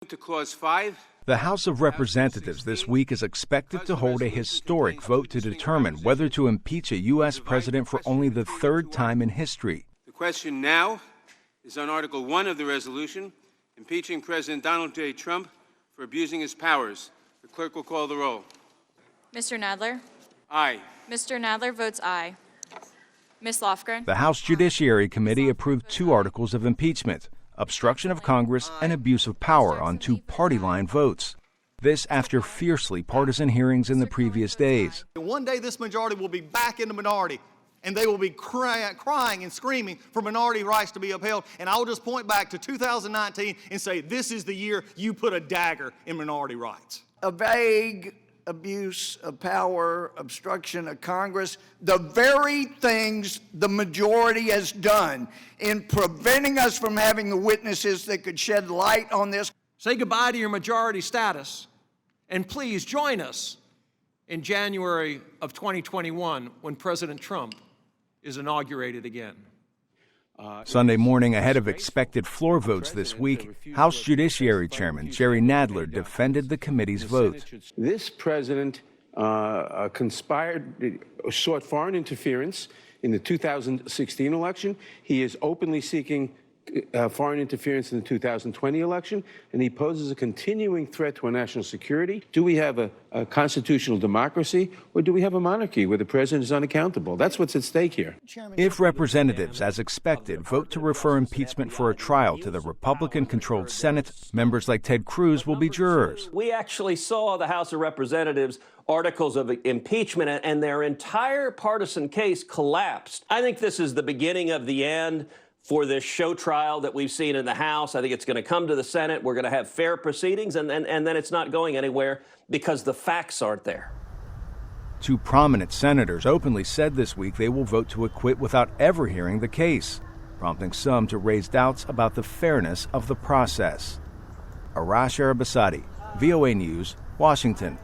To Clause 5. The House of Representatives this week is expected to hold a historic vote to determine whether to impeach a U.S. president for only the third time in history. The question now is on Article 1 of the resolution, impeaching President Donald J. Trump for abusing his powers. The clerk will call the roll. Mr. Nadler? Aye. Mr. Nadler votes aye. Ms. Lofgren? The House Judiciary Committee approved 2 articles of impeachment: obstruction of Congress and abuse of power on 2 party-line votes. This after fiercely partisan hearings in the previous days. One day this majority will be back in the minority, and they will be crying and screaming for minority rights to be upheld. And I will just point back to 2019 and say this is the year you put a dagger in minority rights. A vague abuse of power, obstruction of Congress, the very things the majority has done in preventing us from having the witnesses that could shed light on this. Say goodbye to your majority status, and please join us in January of 2021 when President Trump is inaugurated again. Sunday morning, ahead of expected floor votes this week, House Judiciary Chairman Jerry Nadler defended the committee's vote. This president sought foreign interference in the 2016 election. He is openly seeking foreign interference in the 2020 election, and he poses a continuing threat to our national security. Do we have a constitutional democracy, or do we have a monarchy where the president is unaccountable? That's what's at stake here. If representatives, as expected, vote to refer impeachment for a trial to the Republican-controlled Senate, members like Ted Cruz will be jurors. We actually saw the House of Representatives articles of impeachment, and their entire partisan case collapsed. I think this is the beginning of the end for this show trial that we've seen in the House. I think it's going to come to the Senate. We're going to have fair proceedings, and then it's not going anywhere because the facts aren't there. 2 prominent senators openly said this week they will vote to acquit without ever hearing the case, prompting some to raise doubts about the fairness of the process. Arash Arabasadi, VOA News, Washington.